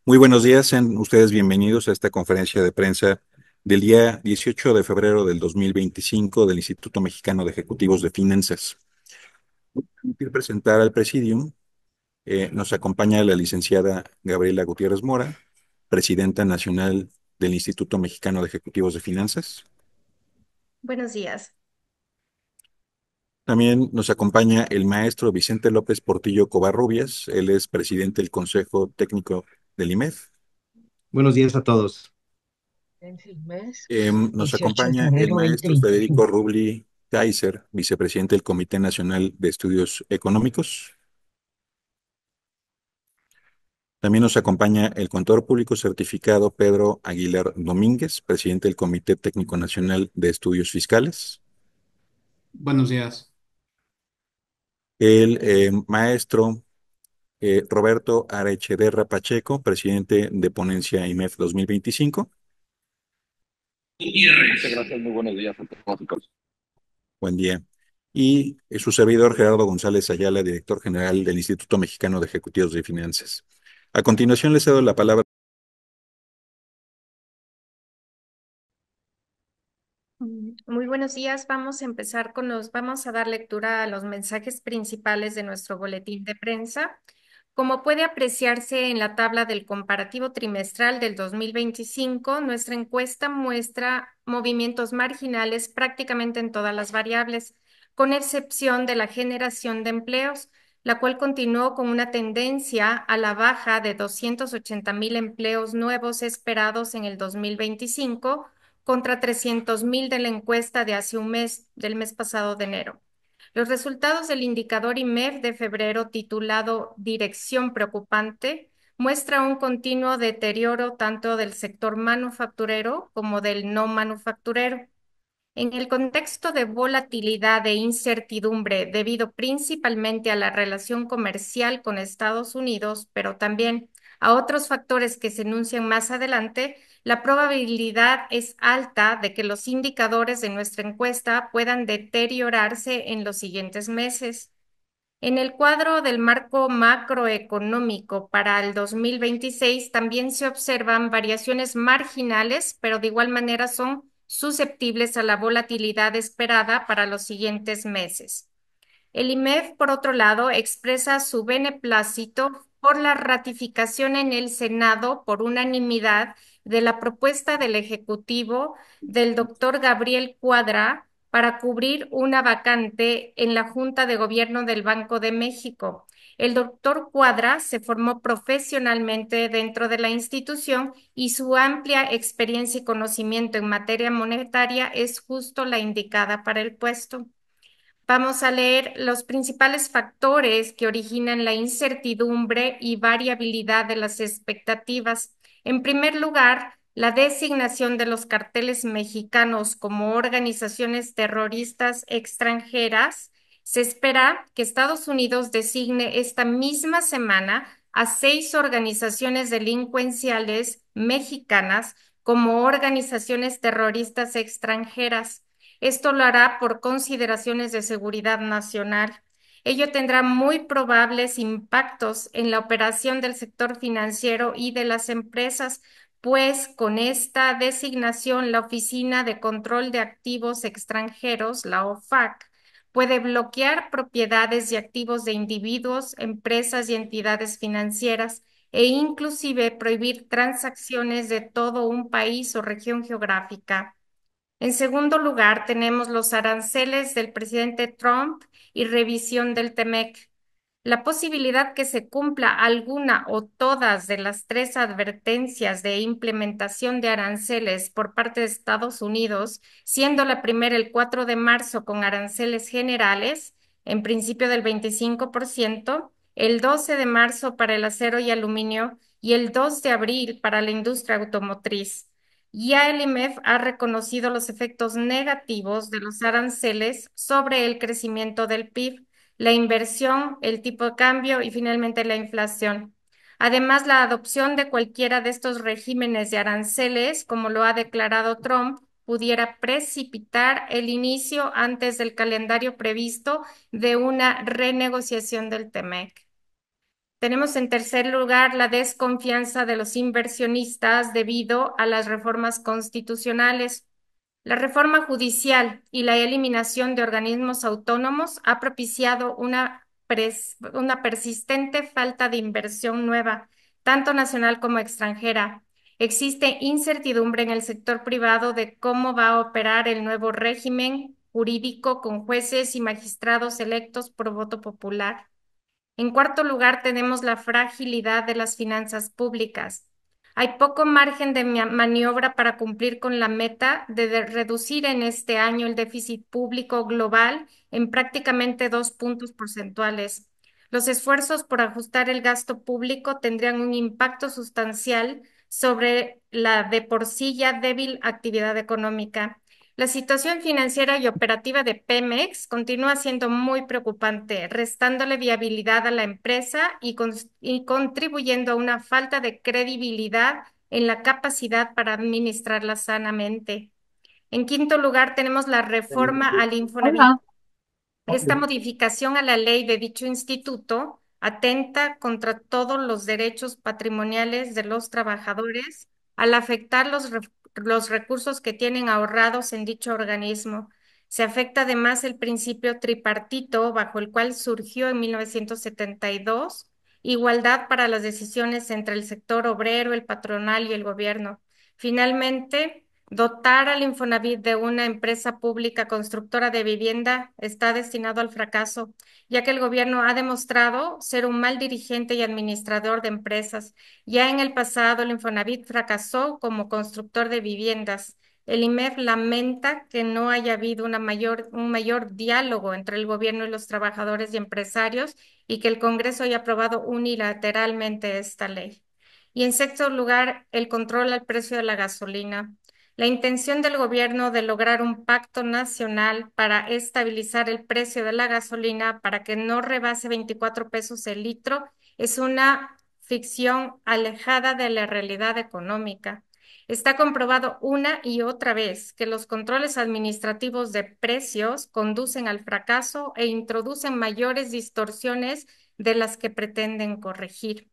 Muy buenos días, sean ustedes bienvenidos a esta conferencia de prensa del día 18 de febrero del 2025 del Instituto Mexicano de Ejecutivos de Finanzas. Quiero presentar al Presidium. Nos acompaña la licenciada Gabriela Gutiérrez Mora, presidenta nacional del Instituto Mexicano de Ejecutivos de Finanzas. Buenos días. También nos acompaña el maestro Vicente López Portillo Covarrubias. Él es presidente del Consejo Técnico del IMEF. Buenos días a todos. En el mes Nos 18 de acompaña el febrero maestro 2025. Federico Rubli Kaiser, vicepresidente del Comité Nacional de Estudios Económicos. También nos acompaña el contador público certificado Pedro Aguilar Domínguez, presidente del Comité Técnico Nacional de Estudios Fiscales. Buenos días. El maestro Roberto Arechederra Pacheco, presidente de Ponencia IMEF 2025. Muchas gracias, muy buenos días a todos. Buen día. Y su servidor Gerardo González Ayala, director general del Instituto Mexicano de Ejecutivos de Finanzas. A continuación le cedo la palabra. Muy buenos días. Vamos a dar lectura a los mensajes principales de nuestro boletín de prensa. Como puede apreciarse en la tabla del comparativo trimestral del 2025, nuestra encuesta muestra movimientos marginales prácticamente en todas las variables, con excepción de la generación de empleos, la cual continuó con una tendencia a la baja de 280,000 empleos nuevos esperados en el 2025 contra 300,000 de la encuesta de hace un mes, del mes pasado de enero. Los resultados del indicador IMEF de febrero titulado Dirección Preocupante muestra un continuo deterioro tanto del sector manufacturero como del no manufacturero. En el contexto de volatilidad e incertidumbre debido principalmente a la relación comercial con Estados Unidos, pero también a otros factores que se enuncian más adelante, la probabilidad es alta de que los indicadores de nuestra encuesta puedan deteriorarse en los siguientes meses. En el cuadro del marco macroeconómico para el 2026 también se observan variaciones marginales, pero de igual manera son susceptibles a la volatilidad esperada para los siguientes meses. El IMEF, por otro lado, expresa su beneplácito por la ratificación en el Senado por unanimidad de la propuesta del Ejecutivo del doctor Gabriel Cuadra para cubrir una vacante en la Junta de Gobierno del Banco de México. El doctor Cuadra se formó profesionalmente dentro de la institución y su amplia experiencia y conocimiento en materia monetaria es justo la indicada para el puesto. Vamos a leer los principales factores que originan la incertidumbre y variabilidad de las expectativas. En primer lugar, la designación de los carteles mexicanos como organizaciones terroristas extranjeras. Se espera que Estados Unidos designe esta misma semana a 6 organizaciones delincuenciales mexicanas como organizaciones terroristas extranjeras. Esto lo hará por consideraciones de seguridad nacional. Ello tendrá muy probables impactos en la operación del sector financiero y de las empresas, pues con esta designación la Oficina de Control de Activos Extranjeros, la OFAC, puede bloquear propiedades y activos de individuos, empresas y entidades financieras e inclusive prohibir transacciones de todo un país o región geográfica. En segundo lugar, tenemos los aranceles del presidente Trump y revisión del TEMEC. La posibilidad que se cumpla alguna o todas de las 3 advertencias de implementación de aranceles por parte de Estados Unidos, siendo la primera el 4 de marzo con aranceles generales, en principio del 25%, el 12 de marzo para el acero y aluminio y el 2 de abril para la industria automotriz. Ya el IMEF ha reconocido los efectos negativos de los aranceles sobre el crecimiento del PIB, la inversión, el tipo de cambio y finalmente la inflación. Además, la adopción de cualquiera de estos regímenes de aranceles, como lo ha declarado Trump, pudiera precipitar el inicio antes del calendario previsto de una renegociación del TEMEC. Tenemos en tercer lugar la desconfianza de los inversionistas debido a las reformas constitucionales. La reforma judicial y la eliminación de organismos autónomos ha propiciado una persistente falta de inversión nueva, tanto nacional como extranjera. Existe incertidumbre en el sector privado de cómo va a operar el nuevo régimen jurídico con jueces y magistrados electos por voto popular. En cuarto lugar, tenemos la fragilidad de las finanzas públicas. Hay poco margen de maniobra para cumplir con la meta de reducir en este año el déficit público global en prácticamente 2 puntos porcentuales. Los esfuerzos por ajustar el gasto público tendrían un impacto sustancial sobre la de por sí ya débil actividad económica. La situación financiera y operativa de Pemex continúa siendo muy preocupante, restándole viabilidad a la empresa y contribuyendo a una falta de credibilidad en la capacidad para administrarla sanamente. En quinto lugar, tenemos la reforma al Infonavit. Hola. Esta modificación a la ley de dicho instituto atenta contra todos los derechos patrimoniales de los trabajadores al afectar los recursos que tienen ahorrados en dicho organismo. Se afecta además el principio tripartito bajo el cual surgió en 1972, igualdad para las decisiones entre el sector obrero, el patronal y el gobierno. Finalmente, dotar al Infonavit de una empresa pública constructora de vivienda está destinado al fracaso, ya que el gobierno ha demostrado ser un mal dirigente y administrador de empresas. Ya en el pasado, el Infonavit fracasó como constructor de viviendas. El IMEF lamenta que no haya habido un mayor diálogo entre el gobierno y los trabajadores y empresarios y que el Congreso haya aprobado unilateralmente esta ley. Y en sexto lugar, el control al precio de la gasolina. La intención del gobierno de lograr un pacto nacional para estabilizar el precio de la gasolina para que no rebase 24 pesos el litro es una ficción alejada de la realidad económica. Está comprobado una y otra vez que los controles administrativos de precios conducen al fracaso e introducen mayores distorsiones de las que pretenden corregir.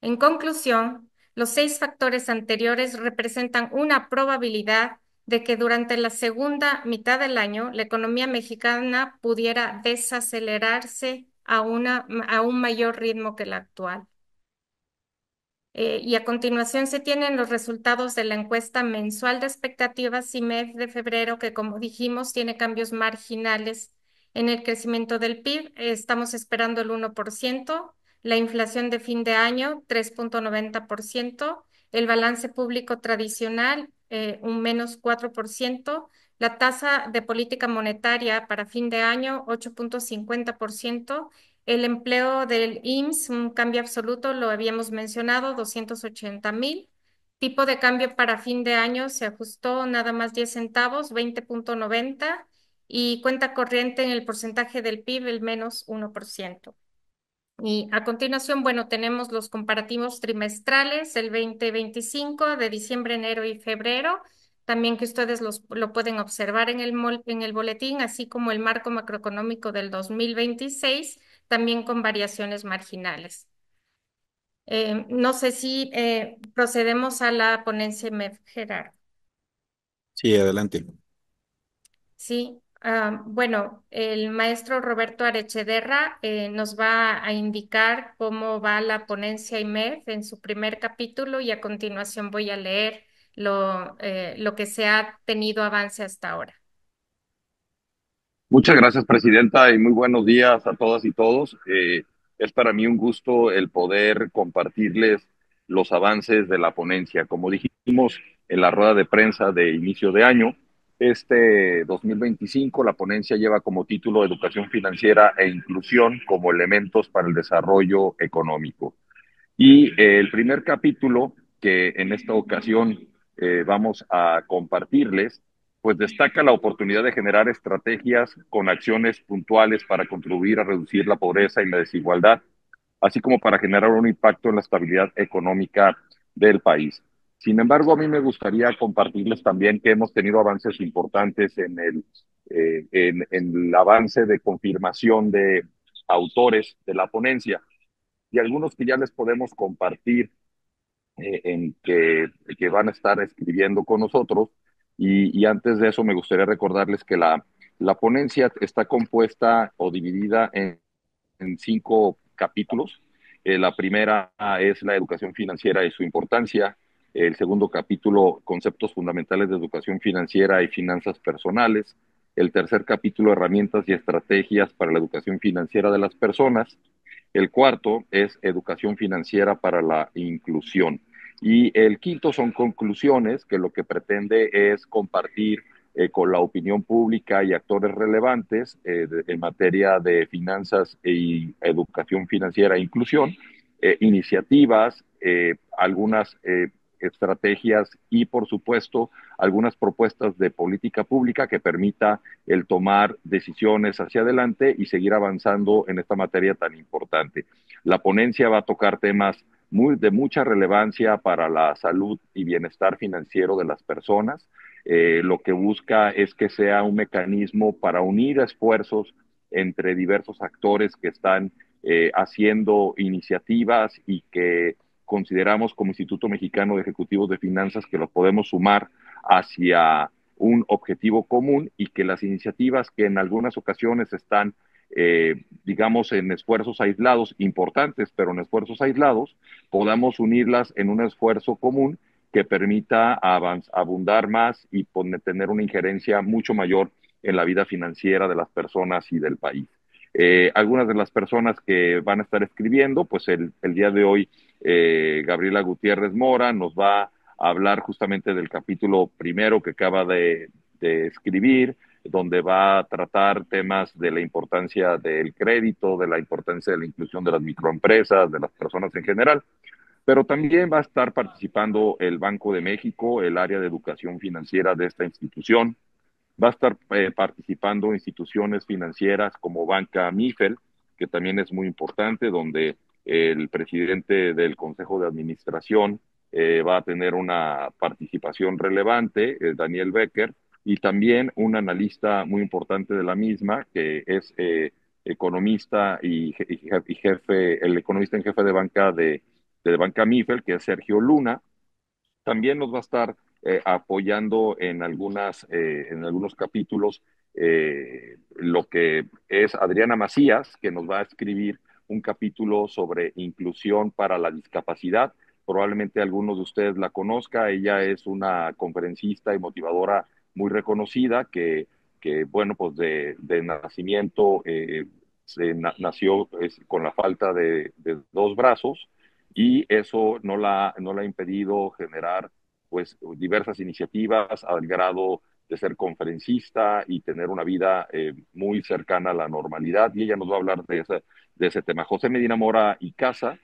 En conclusión, los 6 factores anteriores representan una probabilidad de que durante la segunda mitad del año la economía mexicana pudiera desacelerarse a un mayor ritmo que el actual. Y a continuación se tienen los resultados de la encuesta mensual de expectativas CIMEF de febrero, que como dijimos tiene cambios marginales en el crecimiento del PIB. Estamos esperando el 1%, la inflación de fin de año 3,90%, el balance público tradicional un menos 4%, la tasa de política monetaria para fin de año 8,50%. El empleo del IMSS, un cambio absoluto, lo habíamos mencionado, 280,000. Tipo de cambio para fin de año se ajustó nada más 10 centavos, 20,90. Y cuenta corriente en el porcentaje del PIB, el menos 1%. Y a continuación, bueno, tenemos los comparativos trimestrales, el 2025 de diciembre, enero y febrero. También que ustedes lo pueden observar en el boletín, así como el marco macroeconómico del 2026, también con variaciones marginales. No sé si procedemos a la ponencia MEF, Gerardo. Sí, adelante. Sí, bueno, el maestro Roberto Arechederra nos va a indicar cómo va la ponencia IMEF en su primer capítulo y a continuación voy a leer lo que se ha tenido avance hasta ahora. Muchas gracias, presidenta, y muy buenos días a todas y todos. Es para mí un gusto el poder compartirles los avances de la ponencia. Como dijimos en la rueda de prensa de inicio de año, este 2025 la ponencia lleva como título Educación financiera e inclusión como elementos para el desarrollo económico. Y el primer capítulo que en esta ocasión vamos a compartirles, pues destaca la oportunidad de generar estrategias con acciones puntuales para contribuir a reducir la pobreza y la desigualdad, así como para generar un impacto en la estabilidad económica del país. Sin embargo, a mí me gustaría compartirles también que hemos tenido avances importantes en el avance de confirmación de autores de la ponencia. y algunos que ya les podemos compartir que van a estar escribiendo con nosotros. Y antes de eso me gustaría recordarles que la ponencia está compuesta o dividida en 5 capítulos. La primera es la educación financiera y su importancia. El segundo capítulo, conceptos fundamentales de educación financiera y finanzas personales. El tercer capítulo, herramientas y estrategias para la educación financiera de las personas. El cuarto es educación financiera para la inclusión. Y el quinto son conclusiones que lo que pretende es compartir con la opinión pública y actores relevantes en materia de finanzas y educación financiera e inclusión, iniciativas, algunas estrategias y, por supuesto, algunas propuestas de política pública que permita el tomar decisiones hacia adelante y seguir avanzando en esta materia tan importante. La ponencia va a tocar temas de mucha relevancia para la salud y bienestar financiero de las personas. Lo que busca es que sea un mecanismo para unir esfuerzos entre diversos actores que están haciendo iniciativas y que consideramos como Instituto Mexicano de Ejecutivos de Finanzas que los podemos sumar hacia un objetivo común, y que las iniciativas que en algunas ocasiones están, digamos, en esfuerzos aislados, importantes, pero en esfuerzos aislados, podamos unirlas en un esfuerzo común que permita abundar más y tener una injerencia mucho mayor en la vida financiera de las personas y del país. Algunas de las personas que van a estar escribiendo, pues el día de hoy, Gabriela Gutiérrez Mora nos va a hablar justamente del capítulo primero que acaba de escribir, donde va a tratar temas de la importancia del crédito, de la importancia de la inclusión de las microempresas, de las personas en general. Pero también va a estar participando el Banco de México, el área de educación financiera de esta institución. Va a estar participando instituciones financieras como Banca Mifel, que también es muy importante, donde el presidente del Consejo de Administración va a tener una participación relevante, Daniel Becker, y también un analista muy importante de la misma, que es economista y jefe, el economista en jefe de Banca Mifel, que es Sergio Luna. También nos va a estar apoyando en algunos capítulos lo que es Adriana Macías, que nos va a escribir un capítulo sobre inclusión para la discapacidad. Probablemente algunos de ustedes la conozca. Ella es una conferencista y motivadora muy reconocida que bueno, pues de nacimiento nació con la falta de 2 brazos, y eso no la ha impedido generar pues diversas iniciativas al grado de ser conferencista y tener una vida muy cercana a la normalidad, y ella nos va a hablar de ese tema. José Medina Mora y Casa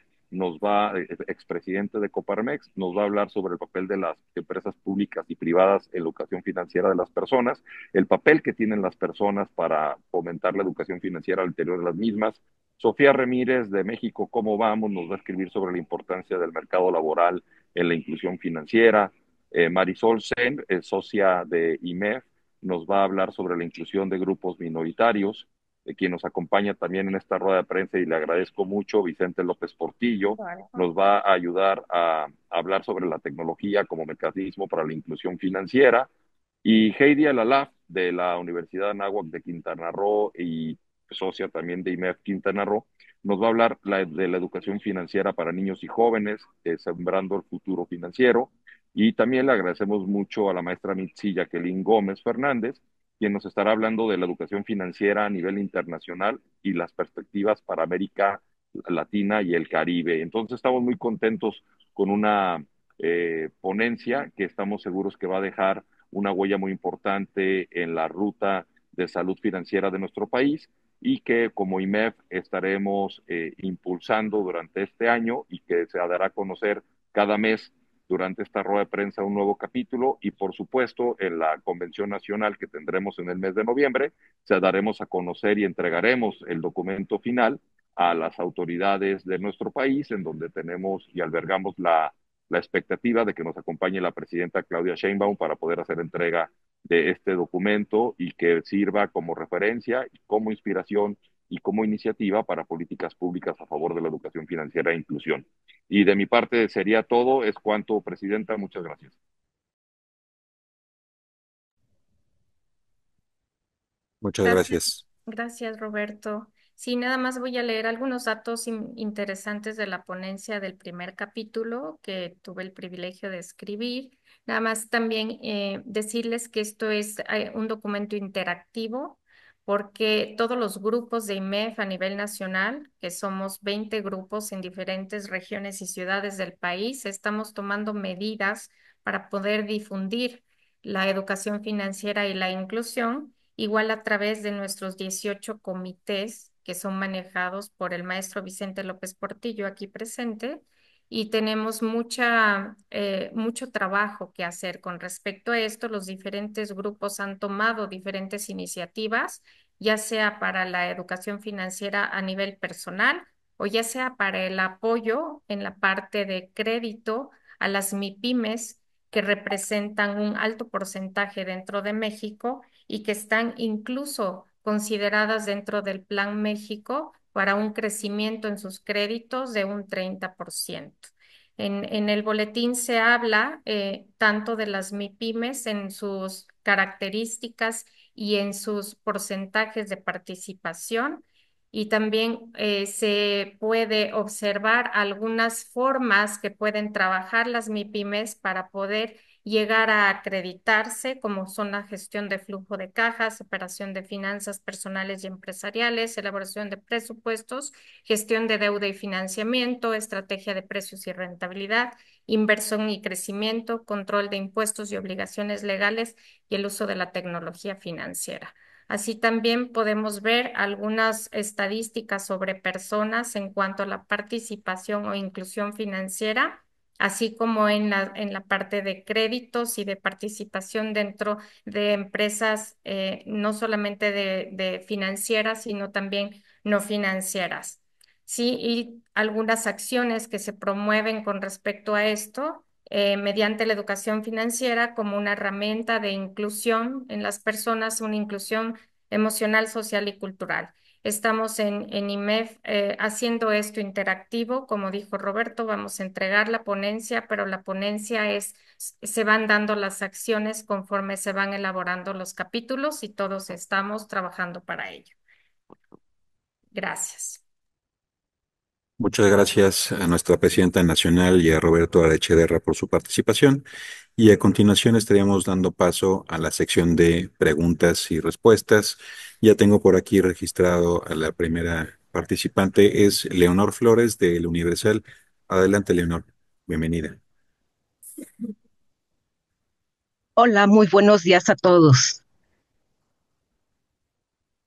expresidente de Coparmex, nos va a hablar sobre el papel de las empresas públicas y privadas en la educación financiera de las personas, el papel que tienen las personas para fomentar la educación financiera al interior de las mismas. Sofía Ramírez de México, ¿cómo vamos? Nos va a escribir sobre la importancia del mercado laboral en la inclusión financiera. Marisol Sen, socia de IMEF, nos va a hablar sobre la inclusión de grupos minoritarios. Quien nos acompaña también en esta rueda de prensa, y le agradezco mucho, Vicente López Portillo, nos va a ayudar a hablar sobre la tecnología como mecanismo para la inclusión financiera. Y Heidi Alalaf, de la Universidad Anáhuac de Quintana Roo y socia también de IMEF Quintana Roo, nos va a hablar de la educación financiera para niños y jóvenes, sembrando el futuro financiero. Y también le agradecemos mucho a la maestra Mitzi Jacqueline Gómez Fernández, quien nos estará hablando de la educación financiera a nivel internacional y las perspectivas para América Latina y el Caribe. Entonces estamos muy contentos con una ponencia que estamos seguros que va a dejar una huella muy importante en la ruta de salud financiera de nuestro país, y que como IMEF estaremos impulsando durante este año, y que se dará a conocer cada mes durante esta rueda de prensa un nuevo capítulo. Y por supuesto en la convención nacional que tendremos en el mes de noviembre se daremos a conocer y entregaremos el documento final a las autoridades de nuestro país, en donde tenemos y albergamos la expectativa de que nos acompañe la presidenta Claudia Sheinbaum para poder hacer entrega de este documento y que sirva como referencia y como inspiración y como iniciativa para políticas públicas a favor de la educación financiera e inclusión. Y de mi parte sería todo. Es cuanto, Presidenta. Muchas gracias. Muchas Gracias, gracias. gracias, Roberto. Sí, nada más voy a leer algunos datos interesantes de la ponencia del primer capítulo que tuve el privilegio de escribir. Nada más también decirles que esto es un documento interactivo porque todos los grupos de IMEF a nivel nacional, que somos 20 grupos en diferentes regiones y ciudades del país, estamos tomando medidas para poder difundir la educación financiera y la inclusión igual a través de nuestros 18 comités que son manejados por el maestro Vicente López Portillo aquí presente y tenemos mucho trabajo que hacer con respecto a esto. Los diferentes grupos han tomado diferentes iniciativas, ya sea para la educación financiera a nivel personal o ya sea para el apoyo en la parte de crédito a las MIPIMES que representan un alto porcentaje dentro de México y que están incluso consideradas dentro del Plan México para un crecimiento en sus créditos de un 30%. En el boletín se habla tanto de las MIPIMES en sus características y en sus porcentajes de participación. Y también se puede observar algunas formas que pueden trabajar las MIPIMES para poder llegar a acreditarse, como son la gestión de flujo de cajas, operación de finanzas personales y empresariales, elaboración de presupuestos, gestión de deuda y financiamiento, estrategia de precios y rentabilidad, inversión y crecimiento, control de impuestos y obligaciones legales y el uso de la tecnología financiera. Así también podemos ver algunas estadísticas sobre personas en cuanto a la participación o inclusión financiera, así como en la parte de créditos y de participación dentro de empresas, no solamente de financieras, sino también no financieras. Sí, y algunas acciones que se promueven con respecto a esto, mediante la educación financiera como una herramienta de inclusión en las personas, una inclusión emocional, social y cultural. Estamos en IMEF haciendo esto interactivo. Como dijo Roberto, vamos a entregar la ponencia, pero la ponencia se van dando las acciones conforme se van elaborando los capítulos y todos estamos trabajando para ello. Gracias. Muchas gracias a nuestra presidenta nacional y a Roberto Arechederra por su participación. Y a continuación estaríamos dando paso a la sección de preguntas y respuestas. Ya tengo por aquí registrado a la primera participante, es Leonor Flores de El Universal. Adelante, Leonor. Bienvenida. Hola, muy buenos días a todos.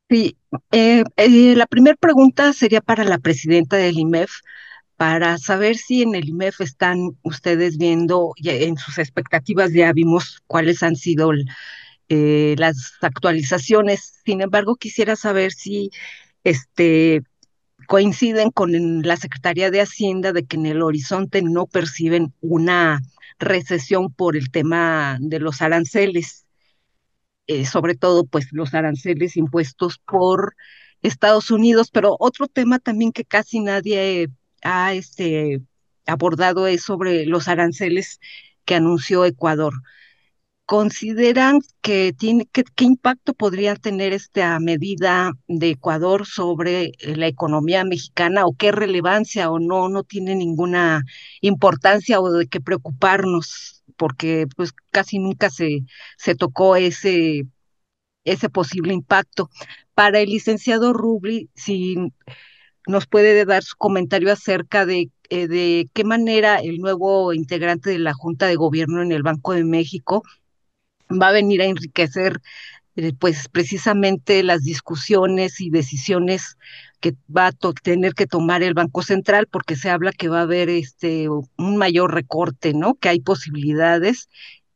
Sí, la primera pregunta sería para la presidenta del IMEF, para saber si en el IMEF están ustedes viendo, ya en sus expectativas ya vimos cuáles han sido las actualizaciones. Sin embargo, quisiera saber si este, coinciden con la Secretaría de Hacienda de que en el horizonte no perciben una recesión por el tema de los aranceles, sobre todo pues los aranceles impuestos por Estados Unidos, pero otro tema también que casi nadie ha abordado es sobre los aranceles que anunció Ecuador. ¿Consideran que qué impacto podría tener esta medida de Ecuador sobre la economía mexicana o qué relevancia o no tiene ninguna importancia o de qué preocuparnos? Porque pues casi nunca se tocó ese posible impacto. Para el licenciado Rubli, si nos puede dar su comentario acerca de qué manera el nuevo integrante de la Junta de Gobierno en el Banco de México va a venir a enriquecer pues precisamente las discusiones y decisiones que va a tener que tomar el Banco Central, porque se habla que va a haber un mayor recorte, ¿no? Que hay posibilidades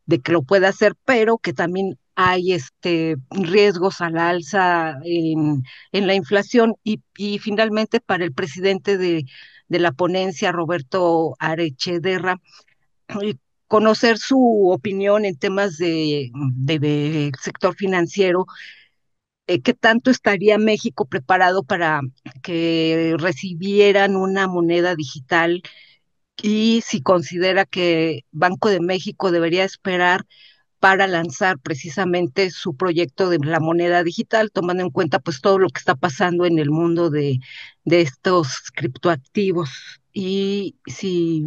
de que lo pueda hacer, pero que también hay riesgos a la alza en la inflación y finalmente para el presidente de la ponencia, Roberto Arechederra, eh, conocer su opinión en temas del sector financiero, ¿qué tanto estaría México preparado para que recibieran una moneda digital y si considera que Banco de México debería esperar para lanzar precisamente su proyecto de la moneda digital, tomando en cuenta pues todo lo que está pasando en el mundo de estos criptoactivos y si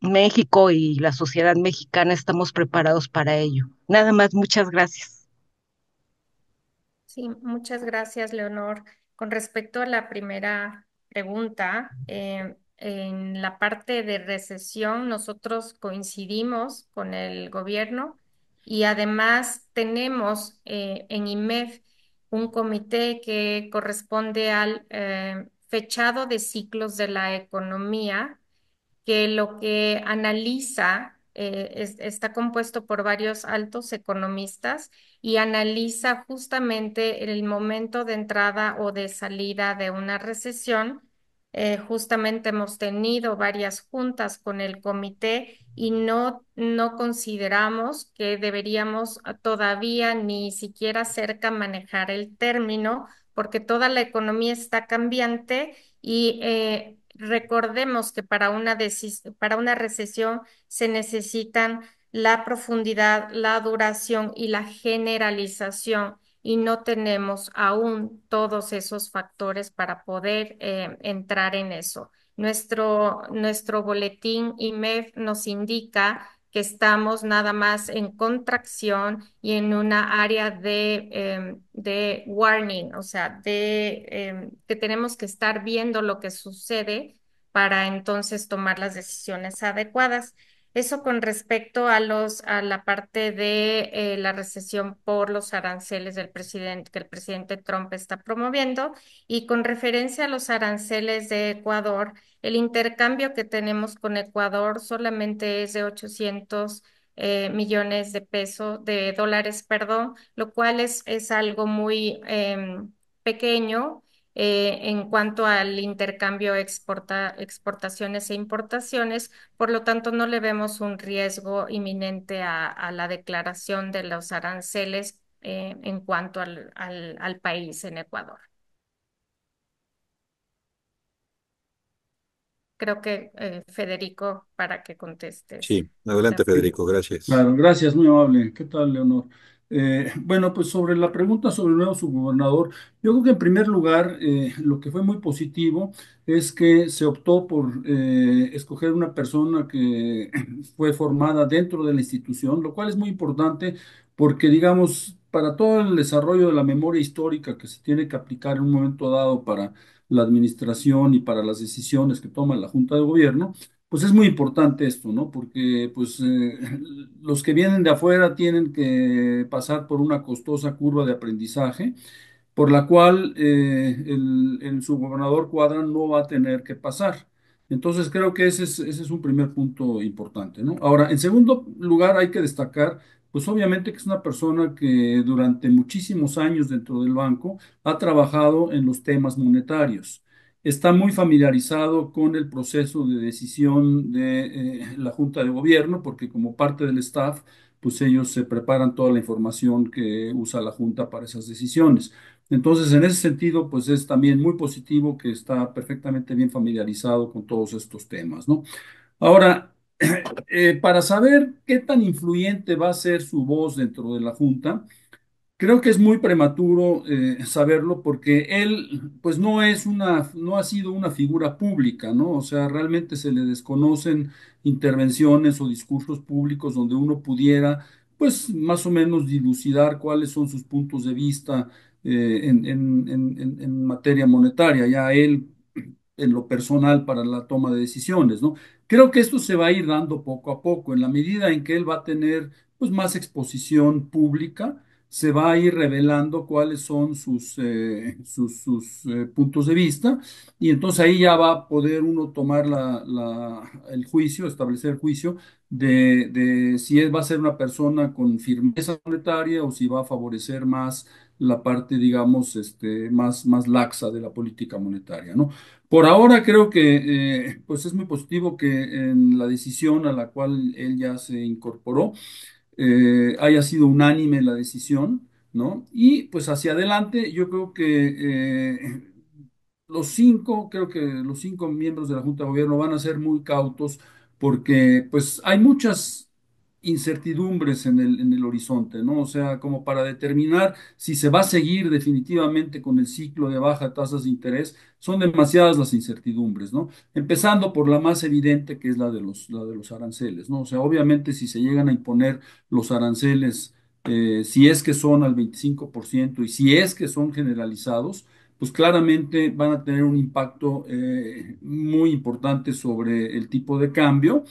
México y la sociedad mexicana estamos preparados para ello. Nada más, muchas gracias. Sí, muchas gracias, Leonor. Con respecto a la primera pregunta, en la parte de recesión, nosotros coincidimos con el gobierno y además tenemos en IMEF un comité que corresponde al fechado de ciclos de la economía que lo que analiza está compuesto por varios altos economistas y analiza justamente el momento de entrada o de salida de una recesión. Justamente hemos tenido varias juntas con el comité y no consideramos que deberíamos todavía ni siquiera cerca manejar el término porque toda la economía está cambiante y recordemos que para una recesión se necesitan la profundidad, la duración y la generalización y no tenemos aún todos esos factores para poder entrar en eso. Nuestro boletín IMEF nos indica que estamos nada más en contracción y en una área de warning, o sea, que tenemos que estar viendo lo que sucede para entonces tomar las decisiones adecuadas. Eso con respecto a la parte de la recesión por los aranceles del presidente, que el presidente Trump está promoviendo. Y con referencia a los aranceles de Ecuador, el intercambio que tenemos con Ecuador solamente es de 800 millones de pesos, de dólares, perdón, lo cual es algo muy pequeño en cuanto al intercambio exportaciones e importaciones. Por lo tanto, no le vemos un riesgo inminente a la declaración de los aranceles en cuanto al país en Ecuador. Creo que Federico, para que contestes. Sí, adelante, Federico, gracias. Claro, gracias, muy amable. ¿Qué tal, Leonor? Bueno, pues sobre la pregunta sobre el nuevo subgobernador, yo creo que en primer lugar lo que fue muy positivo es que se optó por escoger una persona que fue formada dentro de la institución, lo cual es muy importante porque, digamos, para todo el desarrollo de la memoria histórica que se tiene que aplicar en un momento dado para la administración y para las decisiones que toma la Junta de Gobierno, pues es muy importante esto, ¿no? Porque pues los que vienen de afuera tienen que pasar por una costosa curva de aprendizaje por la cual el subgobernador Cuadra no va a tener que pasar. Entonces creo que ese es un primer punto importante, ¿no? Ahora, en segundo lugar, hay que destacar, pues obviamente que es una persona que durante muchísimos años dentro del banco ha trabajado en los temas monetarios. Está muy familiarizado con el proceso de decisión de la Junta de Gobierno, porque como parte del staff, pues ellos se preparan toda la información que usa la Junta para esas decisiones. Entonces, en ese sentido, pues es también muy positivo que está perfectamente bien familiarizado con todos estos temas, ¿no? Ahora, para saber qué tan influyente va a ser su voz dentro de la Junta, creo que es muy prematuro saberlo porque él, pues no ha sido una figura pública, ¿no? O sea, realmente se le desconocen intervenciones o discursos públicos donde uno pudiera, pues, más o menos dilucidar cuáles son sus puntos de vista en materia monetaria. Ya él, en lo personal, para la toma de decisiones, ¿no? Creo que esto se va a ir dando poco a poco, en la medida en que él va a tener, pues, más exposición pública se va a ir revelando cuáles son sus puntos de vista y entonces ahí ya va a poder uno tomar el juicio, establecer el juicio de si va a ser una persona con firmeza monetaria o si va a favorecer más la parte, digamos, más laxa de la política monetaria, ¿no? Por ahora creo que pues es muy positivo que en la decisión a la cual él ya se incorporó, haya sido unánime la decisión, ¿no? Y pues hacia adelante yo creo que creo que los 5 miembros de la Junta de Gobierno van a ser muy cautos porque pues hay muchas incertidumbres en el horizonte, ¿no? O sea, como para determinar si se va a seguir definitivamente con el ciclo de baja tasas de interés, son demasiadas las incertidumbres, ¿no? Empezando por la más evidente, que es la de los aranceles, ¿no? O sea, obviamente si se llegan a imponer los aranceles, si es que son al 25% y si es que son generalizados, pues claramente van a tener un impacto muy importante sobre el tipo de cambio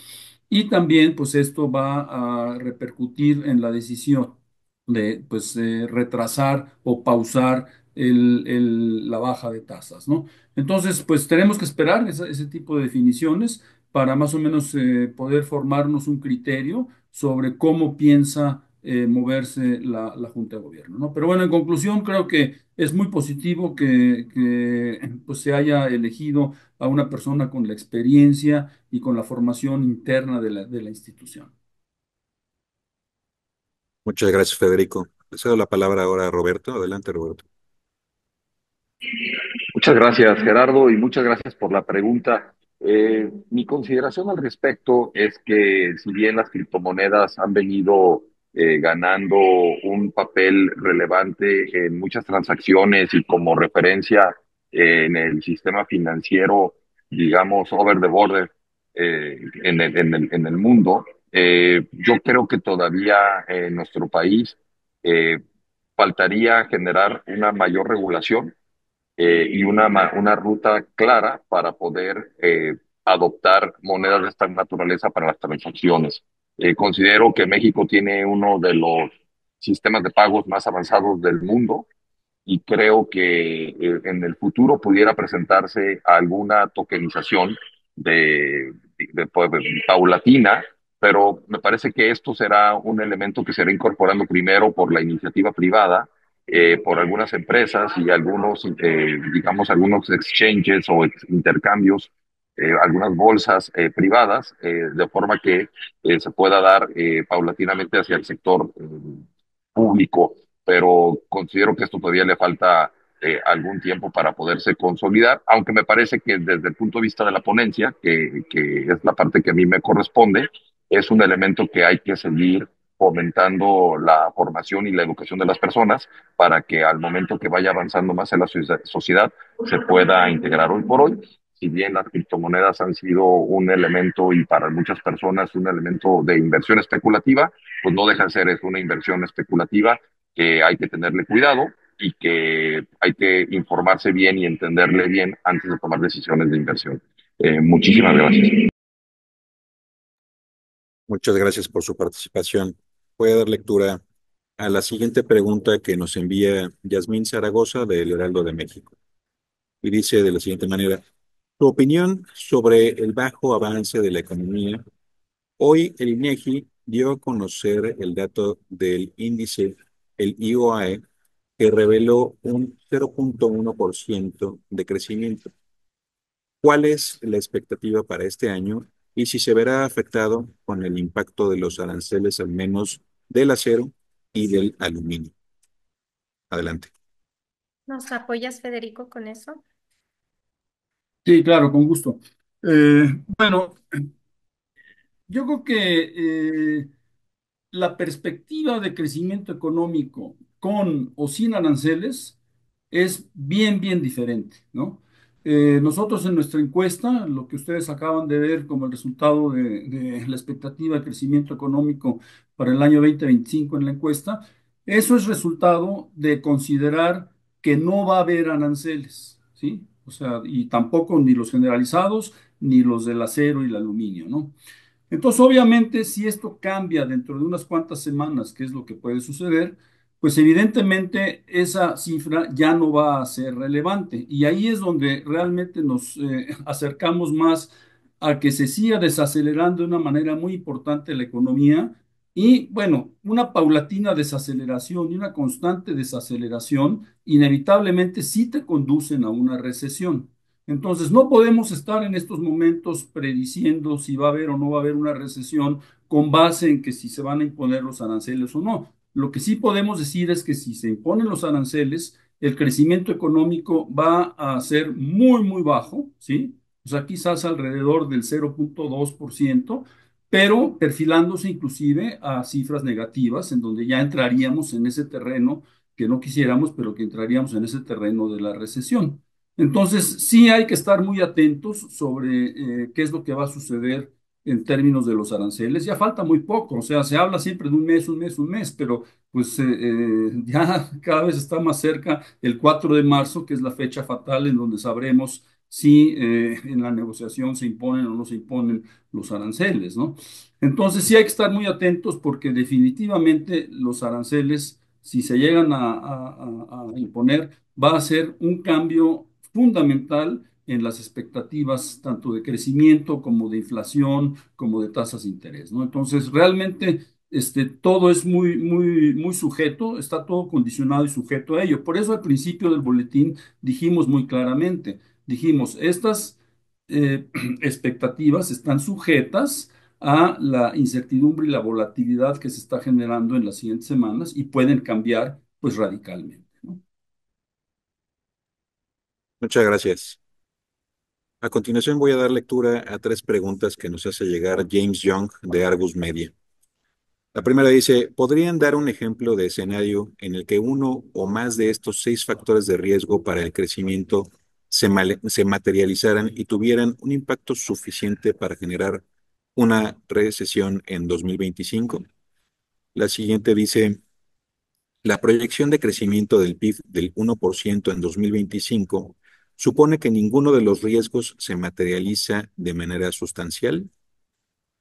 y también pues esto va a repercutir en la decisión de pues retrasar o pausar la baja de tasas, ¿no? Entonces pues tenemos que esperar ese tipo de definiciones para más o menos poder formarnos un criterio sobre cómo piensa moverse la Junta de Gobierno, ¿no? Pero bueno, en conclusión, creo que es muy positivo pues, se haya elegido a una persona con la experiencia y con la formación interna de la institución. Muchas gracias, Federico. Le cedo la palabra ahora a Roberto. Adelante, Roberto. Muchas gracias, Gerardo, y muchas gracias por la pregunta. Mi consideración al respecto es que si bien las criptomonedas han venido ganando un papel relevante en muchas transacciones y como referencia en el sistema financiero, digamos, over the border en el mundo, yo creo que todavía en nuestro país eh, faltaría generar una mayor regulación y una ruta clara para poder adoptar monedas de esta naturaleza para las transacciones. Considero que México tiene uno de los sistemas de pagos más avanzados del mundo y creo que en el futuro pudiera presentarse alguna tokenización pues, paulatina, pero me parece que esto será un elemento que será incorporando primero por la iniciativa privada, por algunas empresas y algunos, digamos, algunos exchanges o intercambios, algunas bolsas privadas, de forma que se pueda dar paulatinamente hacia el sector público, pero considero que esto todavía le falta algún tiempo para poderse consolidar, aunque me parece que desde el punto de vista de la ponencia, que es la parte que a mí me corresponde, es un elemento que hay que seguir fomentando la formación y la educación de las personas para que al momento que vaya avanzando más en la sociedad se pueda integrar. Hoy por hoy, si bien las criptomonedas han sido un elemento y para muchas personas un elemento de inversión especulativa, pues no deja de ser es una inversión especulativa que hay que tenerle cuidado y que hay que informarse bien y entenderle bien antes de tomar decisiones de inversión. Muchísimas gracias. Muchas gracias por su participación. Voy a dar lectura a la siguiente pregunta que nos envía Yasmín Zaragoza del Heraldo de México. Y dice de la siguiente manera, tu opinión sobre el bajo avance de la economía. Hoy el INEGI dio a conocer el dato del índice, el IOAE, que reveló un 0,1% de crecimiento. ¿Cuál es la expectativa para este año y si se verá afectado con el impacto de los aranceles, al menos del acero y del aluminio? Adelante. ¿Nos apoyas, Federico, con eso? Sí, claro, con gusto. Bueno, yo creo que la perspectiva de crecimiento económico con o sin aranceles es bien diferente, ¿no? Nosotros en nuestra encuesta, lo que ustedes acaban de ver como el resultado de la expectativa de crecimiento económico para el año 2025 en la encuesta, eso es resultado de considerar que no va a haber aranceles, ¿sí? O sea, y tampoco ni los generalizados ni los del acero y el aluminio, ¿no? Entonces, obviamente, si esto cambia dentro de unas cuantas semanas, que es lo que puede suceder, pues evidentemente esa cifra ya no va a ser relevante. Y ahí es donde realmente nos acercamos más a que se siga desacelerando de una manera muy importante la economía. Y bueno, una paulatina desaceleración y una constante desaceleración inevitablemente sí te conducen a una recesión. Entonces, no podemos estar en estos momentos prediciendo si va a haber o no va a haber una recesión con base en que si se van a imponer los aranceles o no. Lo que sí podemos decir es que si se imponen los aranceles, el crecimiento económico va a ser muy, muy bajo, ¿sí? O sea, quizás alrededor del 0,2%, pero perfilándose inclusive a cifras negativas, en donde ya entraríamos en ese terreno que no quisiéramos, pero que entraríamos en ese terreno de la recesión. Entonces, sí hay que estar muy atentos sobre qué es lo que va a suceder en términos de los aranceles. Ya falta muy poco, o sea, se habla siempre de un mes, un mes, un mes, pero pues ya cada vez está más cerca el 4 de marzo, que es la fecha fatal en donde sabremos si en la negociación se imponen o no se imponen los aranceles, ¿no? Entonces sí hay que estar muy atentos porque definitivamente los aranceles, si se llegan a imponer, va a ser un cambio fundamental en las expectativas tanto de crecimiento como de inflación, como de tasas de interés, ¿no? Entonces, realmente todo es muy, muy, muy sujeto, está todo condicionado y sujeto a ello. Por eso al principio del boletín dijimos muy claramente, dijimos, estas expectativas están sujetas a la incertidumbre y la volatilidad que se está generando en las siguientes semanas y pueden cambiar pues radicalmente, ¿no? Muchas gracias. A continuación voy a dar lectura a tres preguntas que nos hace llegar James Young de Argus Media. La primera dice, ¿podrían dar un ejemplo de escenario en el que uno o más de estos seis factores de riesgo para el crecimiento se materializaran y tuvieran un impacto suficiente para generar una recesión en 2025? La siguiente dice, la proyección de crecimiento del PIB del 1% en 2025 supone que ninguno de los riesgos se materializa de manera sustancial.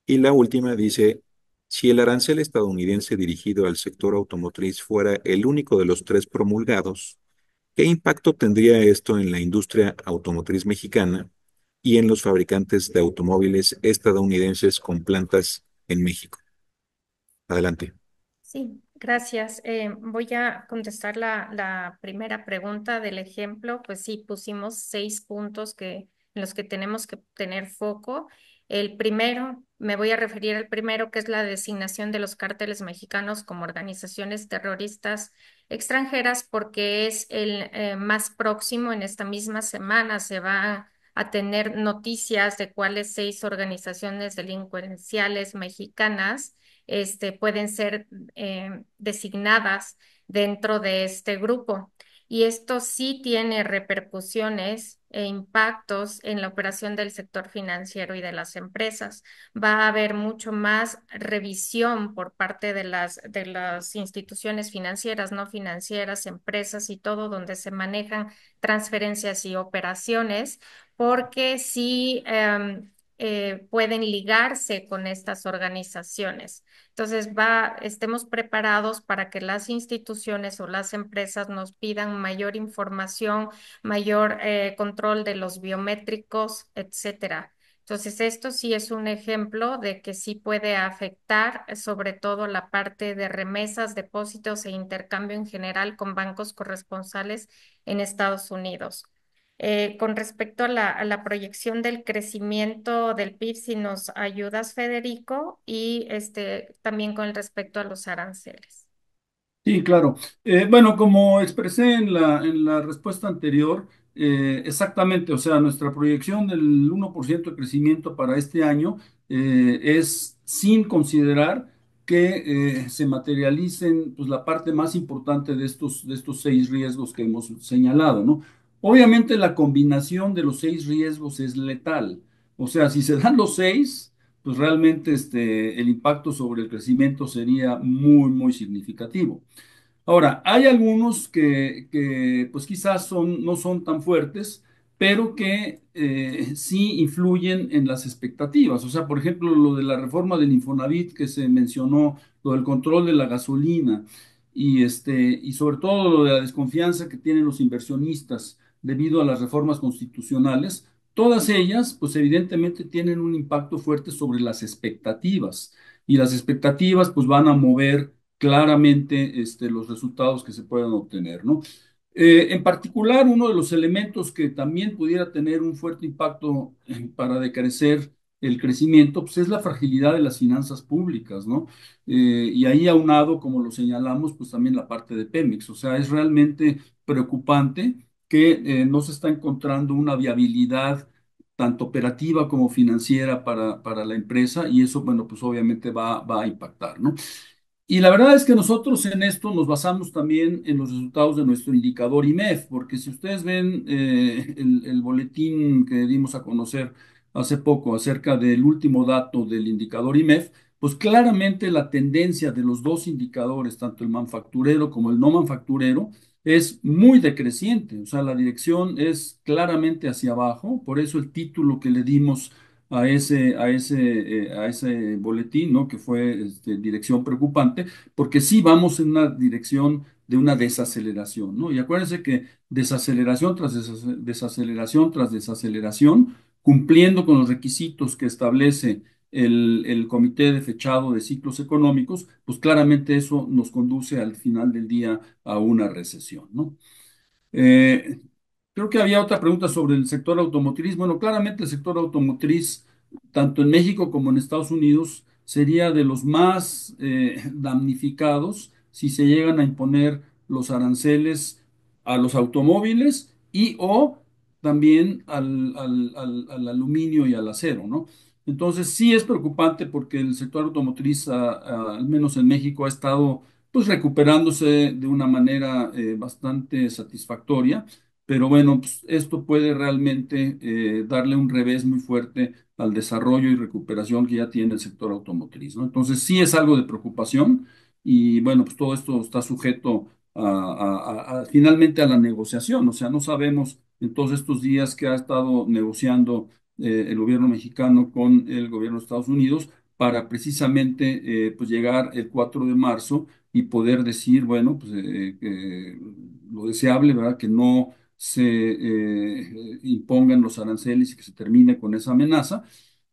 Y la última dice, si el arancel estadounidense dirigido al sector automotriz fuera el único de los tres promulgados, ¿qué impacto tendría esto en la industria automotriz mexicana y en los fabricantes de automóviles estadounidenses con plantas en México? Adelante. Sí, gracias. Voy a contestar la primera pregunta del ejemplo. Pues sí, pusimos 6 puntos en los que tenemos que tener foco. El primero, me voy a referir al primero, que es la designación de los cárteles mexicanos como organizaciones terroristas extranjeras, porque es el más próximo. En esta misma semana se va a tener noticias de cuáles 6 organizaciones delincuenciales mexicanas pueden ser designadas dentro de este grupo. Y esto sí tiene repercusiones e impactos en la operación del sector financiero y de las empresas. Va a haber mucho más revisión por parte de las instituciones financieras, no financieras, empresas y todo donde se manejan transferencias y operaciones, porque sí pueden ligarse con estas organizaciones. Entonces, estemos preparados para que las instituciones o las empresas nos pidan mayor información, mayor control de los biométricos, etcétera. Entonces, esto sí es un ejemplo de que sí puede afectar sobre todo la parte de remesas, depósitos e intercambio en general con bancos corresponsales en Estados Unidos. Con respecto a la proyección del crecimiento del PIB, si nos ayudas, Federico, y también con respecto a los aranceles. Sí, claro. Bueno, como expresé en la respuesta anterior, exactamente, o sea, nuestra proyección del 1% de crecimiento para este año es sin considerar que se materialicen pues, la parte más importante de estos seis riesgos que hemos señalado, ¿no? Obviamente la combinación de los seis riesgos es letal. O sea, si se dan los seis, pues realmente el impacto sobre el crecimiento sería muy, muy significativo. Ahora, hay algunos que, pues quizás no son tan fuertes, pero que sí influyen en las expectativas. O sea, por ejemplo, lo de la reforma del Infonavit que se mencionó, lo del control de la gasolina y sobre todo lo de la desconfianza que tienen los inversionistas debido a las reformas constitucionales, todas ellas, pues evidentemente tienen un impacto fuerte sobre las expectativas. Y las expectativas, pues van a mover claramente los resultados que se puedan obtener, ¿no? En particular, uno de los elementos que también pudiera tener un fuerte impacto para decrecer el crecimiento, pues es la fragilidad de las finanzas públicas, ¿no? Y ahí aunado, como lo señalamos, pues también la parte de Pemex. O sea, es realmente preocupante que no se está encontrando una viabilidad tanto operativa como financiera para la empresa y eso, bueno, pues obviamente va a impactar, ¿no? Y la verdad es que nosotros en esto nos basamos también en los resultados de nuestro indicador IMEF, porque si ustedes ven el boletín que dimos a conocer hace poco acerca del último dato del indicador IMEF, pues claramente la tendencia de los dos indicadores, tanto el manufacturero como el no manufacturero, es muy decreciente. O sea, la dirección es claramente hacia abajo, por eso el título que le dimos a ese boletín, ¿no? Que fue dirección preocupante, porque sí vamos en una dirección de una desaceleración, ¿no? Y acuérdense que desaceleración tras desaceleración tras desaceleración, cumpliendo con los requisitos que establece el Comité de Fechado de Ciclos Económicos, pues claramente eso nos conduce al final del día a una recesión, ¿no? Eh, Creo que había otra pregunta sobre el sector automotriz. Bueno, claramente el sector automotriz, tanto en México como en Estados Unidos, sería de los más damnificados si se llegan a imponer los aranceles a los automóviles y o también al aluminio y al acero, ¿no? Entonces sí es preocupante porque el sector automotriz, al menos en México, ha estado pues recuperándose de una manera bastante satisfactoria, pero bueno, pues, esto puede realmente darle un revés muy fuerte al desarrollo y recuperación que ya tiene el sector automotriz, ¿no? Entonces sí es algo de preocupación y bueno, pues todo esto está sujeto finalmente a la negociación, o sea, no sabemos en todos estos días que ha estado negociando el gobierno mexicano con el gobierno de Estados Unidos para precisamente pues llegar el 4 de marzo y poder decir, bueno, pues que lo deseable, ¿verdad? Que no se impongan los aranceles y que se termine con esa amenaza.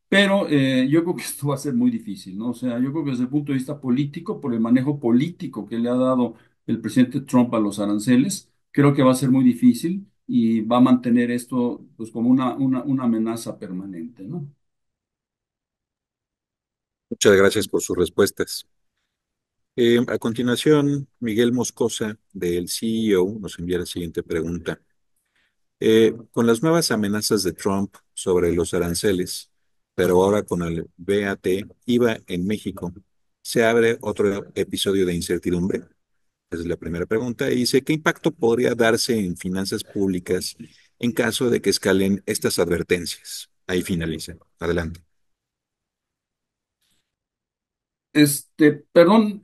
Pero yo creo que esto va a ser muy difícil, ¿no? O sea, yo creo que desde el punto de vista político, por el manejo político que le ha dado el presidente Trump a los aranceles, creo que va a ser muy difícil y va a mantener esto pues como una amenaza permanente, ¿no? Muchas gracias por sus respuestas. A continuación, Miguel Moscosa, del CEO, nos envía la siguiente pregunta. Con las nuevas amenazas de Trump sobre los aranceles, pero ahora con el VAT, IVA en México, ¿se abre otro episodio de incertidumbre? Esa es la primera pregunta. Y dice, ¿qué impacto podría darse en finanzas públicas en caso de que escalen estas advertencias? Ahí finaliza. Adelante. Perdón,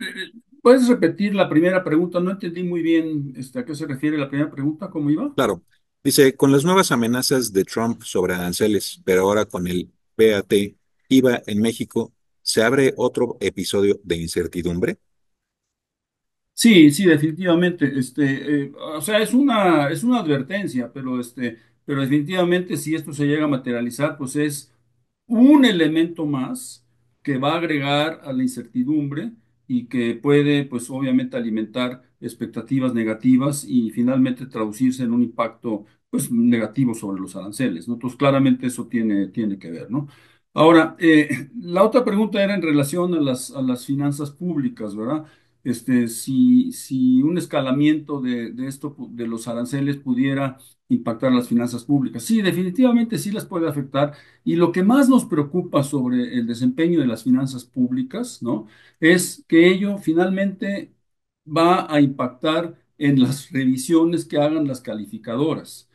¿puedes repetir la primera pregunta? No entendí muy bien a qué se refiere la primera pregunta, ¿cómo iba? Claro. Dice, con las nuevas amenazas de Trump sobre aranceles, pero ahora con el VAT, IVA en México, ¿se abre otro episodio de incertidumbre? Sí, sí, definitivamente. O sea, es una advertencia, pero definitivamente si esto se llega a materializar, pues es un elemento más que va a agregar a la incertidumbre y que puede, pues obviamente, alimentar expectativas negativas y finalmente traducirse en un impacto, pues, negativo sobre los aranceles, ¿no? Entonces, claramente eso tiene que ver, ¿no? Ahora, la otra pregunta era en relación a a las finanzas públicas, ¿verdad? Si un escalamiento de esto, de los aranceles pudiera impactar las finanzas públicas. Sí, definitivamente sí las puede afectar. Y lo que más nos preocupa sobre el desempeño de las finanzas públicas, ¿no? Es que ello finalmente va a impactar en las revisiones que hagan las calificadoras.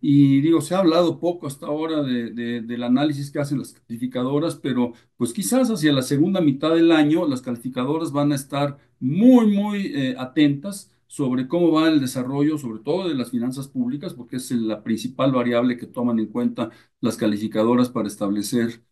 Y digo, se ha hablado poco hasta ahora del análisis que hacen las calificadoras, pero pues quizás hacia la segunda mitad del año las calificadoras van a estar muy atentas sobre cómo va el desarrollo, sobre todo de las finanzas públicas, porque es la principal variable que toman en cuenta las calificadoras para establecer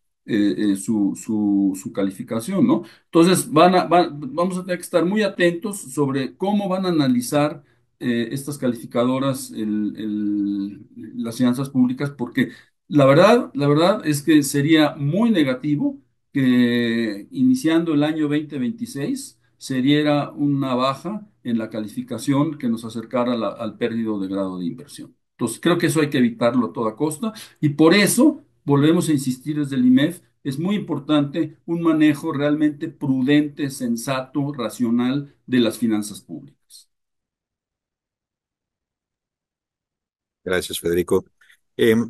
su calificación, ¿no? Entonces, vamos a tener que estar muy atentos sobre cómo van a analizar estas calificadoras las finanzas públicas, porque la verdad es que sería muy negativo que iniciando el año 2026 se diera una baja en la calificación que nos acercara al pérdida de grado de inversión. Entonces, creo que eso hay que evitarlo a toda costa y por eso volvemos a insistir desde el IMEF es muy importante un manejo realmente prudente, sensato, racional de las finanzas públicas. Gracias, Federico.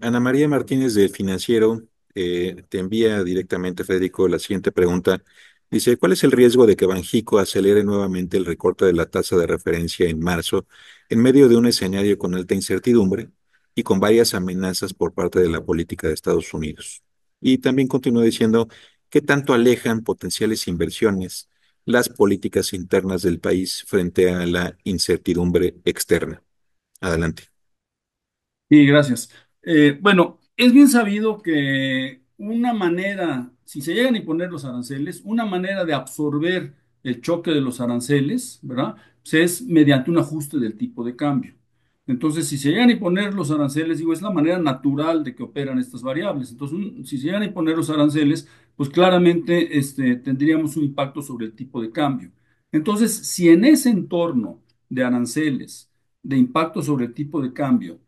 Ana María Martínez del Financiero te envía directamente, Federico, la siguiente pregunta. Dice, ¿cuál es el riesgo de que Banxico acelere nuevamente el recorte de la tasa de referencia en marzo en medio de un escenario con alta incertidumbre y con varias amenazas por parte de la política de Estados Unidos? Y también continúa diciendo, ¿qué tanto alejan potenciales inversiones las políticas internas del país frente a la incertidumbre externa? Adelante. Sí, gracias. Bueno, es bien sabido que una manera, si se llegan a imponer los aranceles, una manera de absorber el choque de los aranceles, ¿verdad? Pues es mediante un ajuste del tipo de cambio. Entonces, si se llegan a imponer los aranceles, digo, es la manera natural de que operan estas variables. Entonces, si se llegan a imponer los aranceles, pues claramente tendríamos un impacto sobre el tipo de cambio. Entonces, si en ese entorno de aranceles, de impacto sobre el tipo de cambio,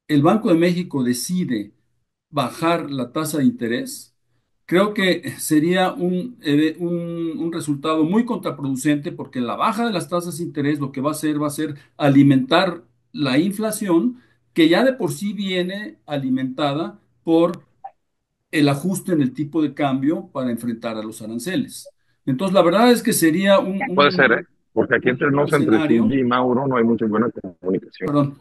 el Banco de México decide bajar la tasa de interés, creo que sería un resultado muy contraproducente porque la baja de las tasas de interés lo que va a ser alimentar la inflación que ya de por sí viene alimentada por el ajuste en el tipo de cambio para enfrentar a los aranceles. Entonces, la verdad es que sería Puede ser, ¿eh? Porque aquí entre un nos, entre escenario. Cindy y Mauro, no hay mucha buena comunicación. Perdón,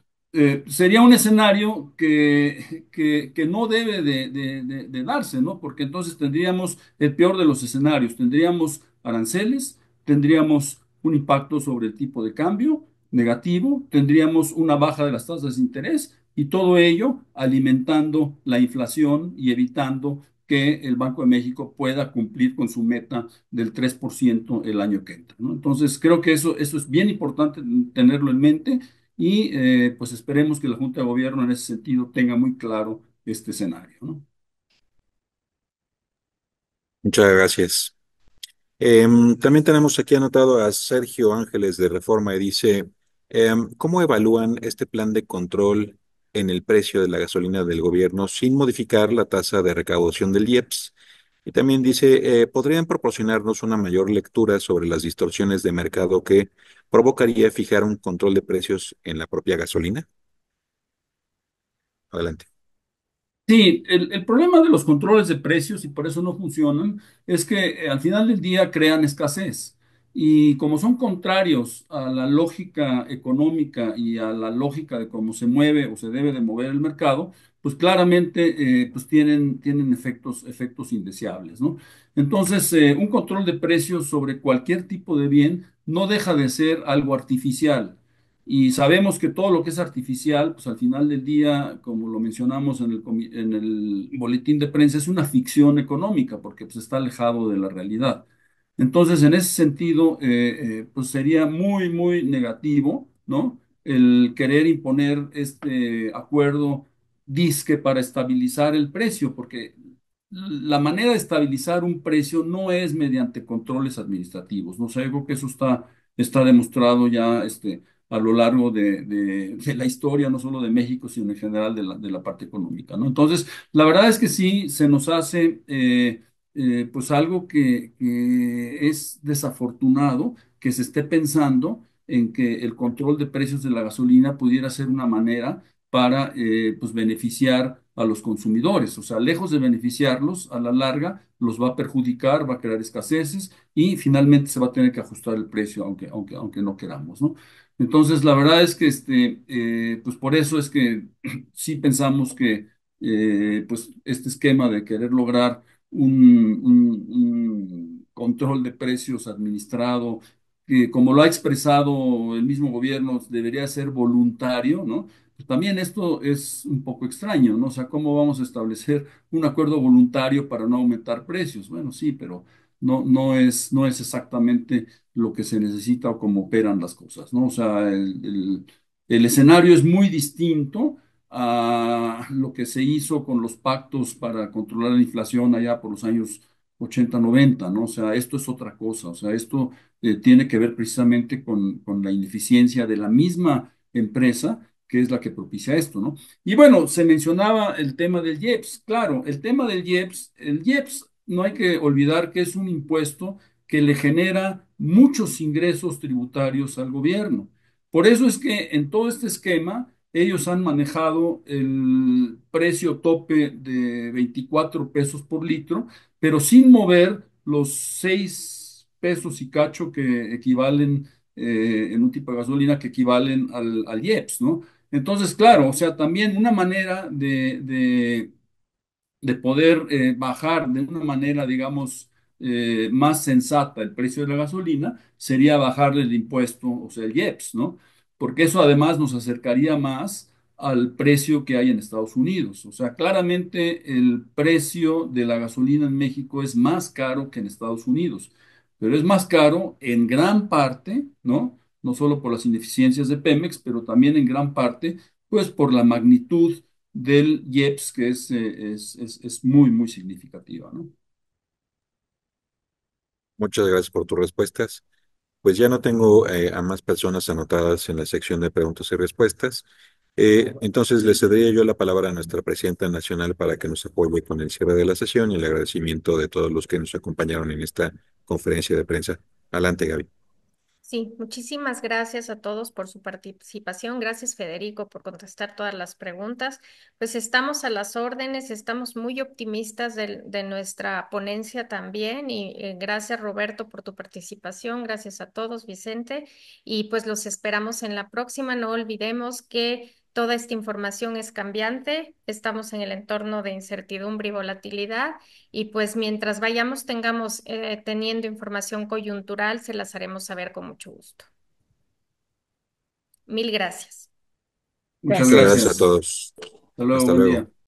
sería un escenario que no debe de darse, ¿no? Porque entonces tendríamos el peor de los escenarios, tendríamos aranceles, tendríamos un impacto sobre el tipo de cambio negativo, tendríamos una baja de las tasas de interés y todo ello alimentando la inflación y evitando que el Banco de México pueda cumplir con su meta del 3% el año que entra, ¿no? Entonces, creo que eso es bien importante tenerlo en mente y pues esperemos que la Junta de Gobierno en ese sentido tenga muy claro este escenario, ¿no? Muchas gracias. También tenemos aquí anotado a Sergio Ángeles de Reforma y dice, ¿cómo evalúan este plan de control en el precio de la gasolina del gobierno sin modificar la tasa de recaudación del IEPS? Y también dice, ¿podrían proporcionarnos una mayor lectura sobre las distorsiones de mercado que provocaría fijar un control de precios en la propia gasolina? Adelante. Sí, el problema de los controles de precios, y por eso no funcionan, es que al final del día crean escasez. Y como son contrarios a la lógica económica y a la lógica de cómo se mueve o se debe de mover el mercado, pues claramente pues tienen efectos indeseables, ¿no? Entonces, un control de precios sobre cualquier tipo de bien no deja de ser algo artificial. Y sabemos que todo lo que es artificial, pues al final del día, como lo mencionamos en el boletín de prensa, es una ficción económica porque pues, está alejado de la realidad. Entonces, en ese sentido, pues sería muy, muy negativo, ¿no? El querer imponer este acuerdo disque para estabilizar el precio, porque la manera de estabilizar un precio no es mediante controles administrativos, ¿no? O sea, yo creo que eso está demostrado ya a lo largo de la historia, no solo de México, sino en general de la parte económica, ¿no? Entonces, la verdad es que sí se nos hace pues algo que es desafortunado que se esté pensando en que el control de precios de la gasolina pudiera ser una manera para pues beneficiar a los consumidores. O sea, lejos de beneficiarlos, a la larga los va a perjudicar, va a crear escaseces y finalmente se va a tener que ajustar el precio, aunque no queramos, ¿no? Entonces, la verdad es que pues por eso es que sí pensamos que pues este esquema de querer lograr un control de precios administrado, que como lo ha expresado el mismo gobierno, debería ser voluntario, ¿no? Pues también esto es un poco extraño, ¿no? O sea, ¿cómo vamos a establecer un acuerdo voluntario para no aumentar precios? Bueno, sí, pero no es exactamente lo que se necesita o cómo operan las cosas, ¿no? O sea, el escenario es muy distinto a lo que se hizo con los pactos para controlar la inflación allá por los años 80 90, ¿no? O sea, esto es otra cosa, o sea, esto tiene que ver precisamente con la ineficiencia de la misma empresa que es la que propicia esto, ¿no? Y bueno, se mencionaba el tema del IEPS. Claro, el tema del IEPS, el IEPS no hay que olvidar que es un impuesto que le genera muchos ingresos tributarios al gobierno. Por eso es que en todo este esquema ellos han manejado el precio tope de 24 pesos por litro, pero sin mover los 6 pesos y cacho que equivalen en un tipo de gasolina que equivalen al IEPS, ¿no? Entonces, claro, o sea, también una manera de poder bajar de una manera, digamos, más sensata el precio de la gasolina, sería bajarle el impuesto, o sea, el IEPS, ¿no? Porque eso además nos acercaría más al precio que hay en Estados Unidos. O sea, claramente el precio de la gasolina en México es más caro que en Estados Unidos, pero es más caro en gran parte, ¿no? No solo por las ineficiencias de Pemex, pero también en gran parte, pues por la magnitud del IEPS, que es muy, muy significativa, ¿no? Muchas gracias por tus respuestas. Pues ya no tengo a más personas anotadas en la sección de preguntas y respuestas. Entonces le cedería yo la palabra a nuestra presidenta nacional para que nos apoye con el cierre de la sesión y el agradecimiento de todos los que nos acompañaron en esta conferencia de prensa. Adelante, Gaby. Sí, muchísimas gracias a todos por su participación. Gracias, Federico, por contestar todas las preguntas. Pues estamos a las órdenes, estamos muy optimistas de nuestra ponencia también y gracias, Roberto, por tu participación. Gracias a todos, Vicente, y pues los esperamos en la próxima. No olvidemos que toda esta información es cambiante. Estamos en el entorno de incertidumbre y volatilidad. Y pues mientras vayamos teniendo información coyuntural, se las haremos saber con mucho gusto. Mil gracias. Muchas Muchas gracias a Gracias. gracias. todos. Hasta luego, Hasta buen día. luego.